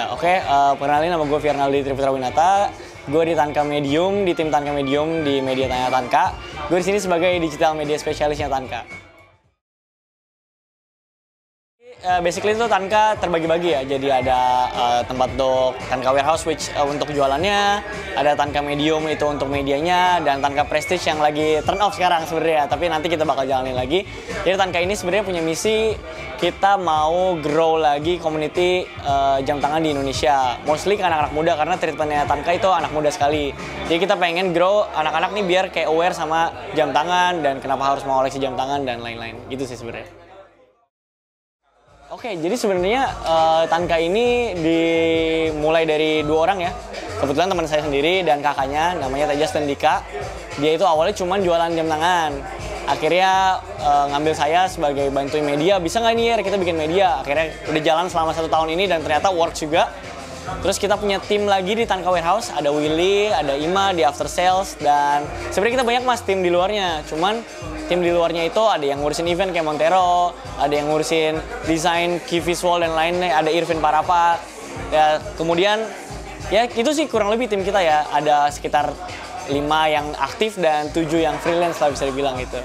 Perkenalin nama gue Fiernaldi Triputra Winata. Gue di Tanka Medium, di tim Tanka Medium di Media Tanya Tanka. Gue di sini sebagai digital media spesialisnya Tanka. Basically itu Tanka terbagi-bagi ya, jadi ada tempat untuk Tanka Warehouse which untuk jualannya, ada Tanka Medium itu untuk medianya, dan Tanka Prestige yang lagi turn off sekarang sebenarnya, tapi nanti kita bakal jalanin lagi. Jadi Tanka ini sebenarnya punya misi, kita mau grow lagi community jam tangan di Indonesia, mostly ke anak-anak muda karena treatmentnya Tanka itu anak muda sekali. Jadi kita pengen grow anak-anak nih biar kayak aware sama jam tangan dan kenapa harus mau koleksi jam tangan dan lain-lain, gitu sih sebenarnya. Jadi sebenarnya Tanka ini dimulai dari 2 orang ya. Kebetulan teman saya sendiri dan kakaknya, namanya Tejas dan Dika. Dia itu awalnya cuma jualan jam tangan. Akhirnya ngambil saya sebagai bantuin media, bisa nggak nih ya kita bikin media. Akhirnya udah jalan selama 1 tahun ini dan ternyata works juga. Terus kita punya tim lagi di Tanka Warehouse, ada Willy, ada Ima di after sales, dan sebenarnya kita banyak mas tim di luarnya. Cuman tim di luarnya itu ada yang ngurusin event kayak Montero, ada yang ngurusin desain, key visual dan lainnya, ada Irvin Parapat. Ya, kemudian ya itu sih kurang lebih tim kita ya, ada sekitar 5 yang aktif dan 7 yang freelance lah bisa dibilang gitu.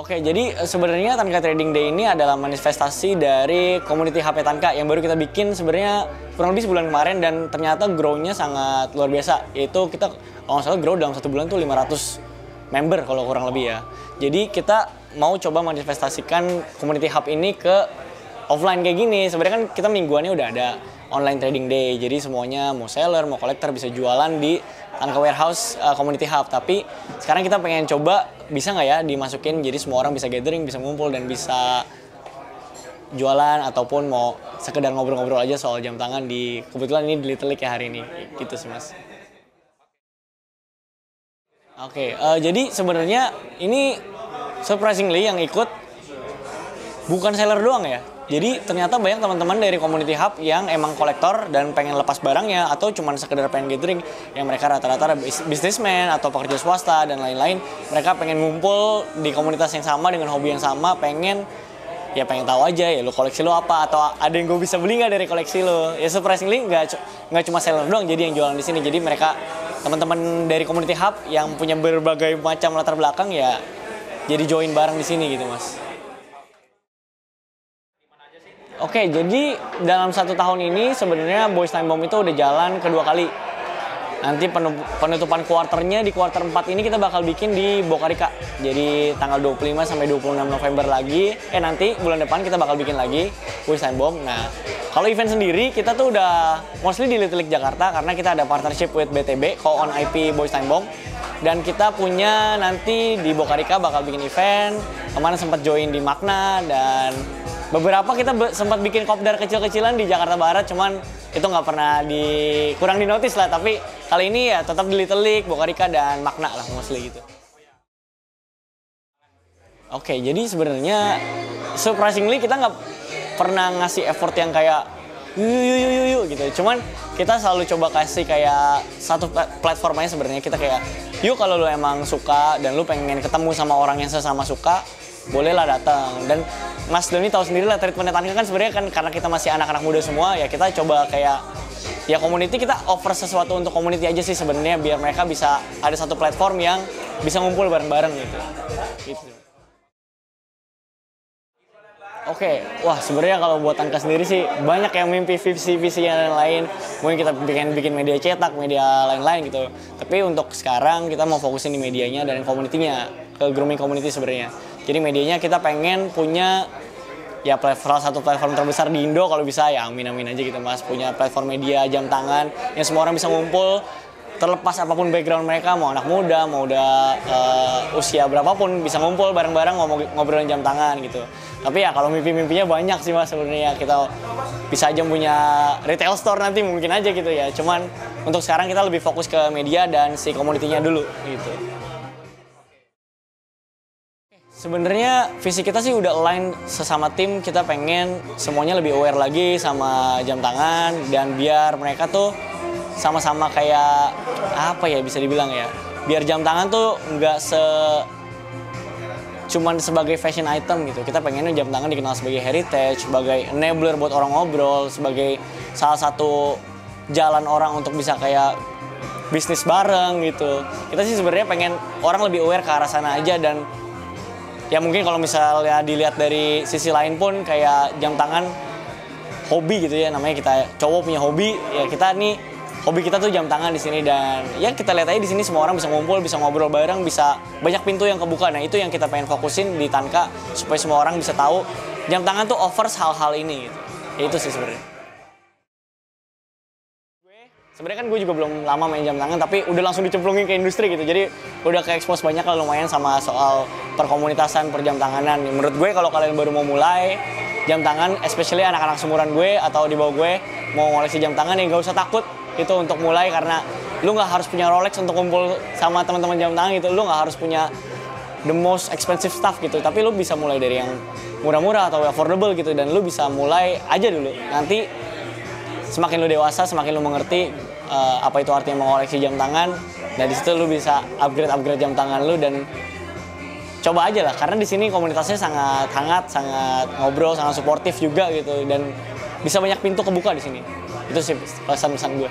Jadi sebenarnya Tanka Trading Day ini adalah manifestasi dari community HP Tanka yang baru kita bikin sebenarnya kurang lebih sebulan kemarin, dan ternyata grow-nya sangat luar biasa. Yaitu kita kalau nggak salah grow dalam 1 bulan tuh 500 member kalau kurang lebih ya. Jadi kita mau coba manifestasikan community hub ini ke offline kayak gini. Sebenarnya kan kita mingguannya udah ada online trading day, jadi semuanya mau seller, mau collector bisa jualan di Tanka Warehouse Community Hub. Tapi sekarang kita pengen coba bisa nggak ya dimasukin jadi semua orang bisa gathering, bisa ngumpul dan bisa jualan ataupun mau sekedar ngobrol-ngobrol aja soal jam tangan di kebetulan ini di Little League ya hari ini, gitu sih mas. Jadi sebenarnya ini surprisingly yang ikut bukan seller doang ya. Jadi ternyata banyak teman-teman dari community hub yang emang kolektor dan pengen lepas barangnya atau cuma sekedar pengen gathering, yang mereka rata-rata bisnismen atau pekerja swasta dan lain-lain. Mereka pengen ngumpul di komunitas yang sama dengan hobi yang sama, pengen tahu aja ya lo koleksi lo apa, atau ada yang gue bisa beli nggak dari koleksi lo. Ya surprisingly nggak cuma seller doang jadi yang jualan di sini. Jadi mereka teman-teman dari community hub yang punya berbagai macam latar belakang ya jadi join bareng di sini gitu mas. Jadi dalam 1 tahun ini sebenarnya Boys Time Bomb itu udah jalan kedua kali. Nanti penutupan kuarternya di kuarter 4 ini kita bakal bikin di Boca Rica. Jadi tanggal 25 sampai 26 November lagi. Nanti bulan depan kita bakal bikin lagi Boys Time Bomb. Nah, kalau event sendiri kita tuh udah mostly di Little League Jakarta karena kita ada partnership with BTB, co-on IP Boys Time Bomb. Dan kita punya nanti di Boca Rica bakal bikin event. Kemarin sempat join di Magna dan beberapa kita sempat bikin kopdar kecil-kecilan di Jakarta Barat, cuman itu nggak pernah kurang dinotis lah. Tapi kali ini ya tetap di Little League, Boca Rica dan Magna lah mostly gitu. Jadi sebenarnya surprisingly kita nggak pernah ngasih effort yang kayak yuk gitu. Cuman kita selalu coba kasih kayak satu platformnya sebenarnya kita kayak yuk kalau lu emang suka dan lu pengen ketemu sama orang yang sesama suka, bolehlah datang. Dan Mas Doni tahu sendiri lah treatmentnya Tanka kan sebenarnya kan karena kita masih anak-anak muda semua ya, kita coba kayak ya community, kita offer sesuatu untuk community aja sih sebenarnya biar mereka bisa ada satu platform yang bisa ngumpul bareng-bareng gitu. Wah sebenarnya kalau buat Tanka sendiri sih banyak yang mimpi visi-visi yang lain. Mungkin kita bikin media cetak, media lain-lain gitu. Tapi untuk sekarang kita mau fokusin di medianya dan community-nya, ke grooming community sebenarnya. Jadi medianya kita pengen punya ya salah satu platform terbesar di Indo kalau bisa ya, amin aja gitu mas. Punya platform media jam tangan yang semua orang bisa ngumpul, terlepas apapun background mereka, mau anak muda, mau udah usia berapapun bisa ngumpul bareng-bareng ngobrolin jam tangan gitu. Tapi ya kalau mimpi-mimpinya banyak sih mas sebenarnya. Kita bisa aja punya retail store nanti mungkin aja gitu ya. Cuman untuk sekarang kita lebih fokus ke media dan si community-nya dulu gitu. Sebenarnya visi kita sih udah align sesama tim, kita pengen semuanya lebih aware lagi sama jam tangan dan biar mereka tuh sama-sama kayak apa ya bisa dibilang ya, biar jam tangan tuh nggak cuman sebagai fashion item gitu. Kita pengennya jam tangan dikenal sebagai heritage, sebagai enabler buat orang ngobrol, sebagai salah satu jalan orang untuk bisa kayak bisnis bareng gitu. Kita sih sebenarnya pengen orang lebih aware ke arah sana aja, dan ya mungkin kalau misalnya dilihat dari sisi lain pun kayak jam tangan hobi gitu ya, namanya kita cowok punya hobi, ya kita nih hobi kita tuh jam tangan di sini, dan ya kita lihat aja di sini semua orang bisa ngumpul, bisa ngobrol bareng, bisa banyak pintu yang kebuka. Nah itu yang kita pengen fokusin di Tanka supaya semua orang bisa tahu jam tangan tuh offers hal-hal ini gitu. Ya itu sih sebenarnya. Sebenarnya kan gue juga belum lama main jam tangan, tapi udah langsung dicemplungin ke industri gitu. Jadi udah ke expose banyak lah lumayan sama soal perkomunitasan, perjam tanganan. Menurut gue kalau kalian baru mau mulai jam tangan, especially anak-anak seumuran gue atau di bawah gue mau ngoleksi jam tangan, ya gak usah takut itu untuk mulai, karena lu nggak harus punya Rolex untuk kumpul sama teman-teman jam tangan gitu. Lu nggak harus punya the most expensive stuff gitu, tapi lu bisa mulai dari yang murah-murah atau affordable gitu, dan lu bisa mulai aja dulu. Nanti semakin lu dewasa, semakin lu mengerti apa itu artinya mengoleksi jam tangan, dan di situ lu bisa upgrade jam tangan lu, dan coba aja lah, karena di sini komunitasnya sangat hangat, sangat ngobrol, sangat suportif juga gitu, dan bisa banyak pintu kebuka di sini. Itu sih pesan-pesan gue.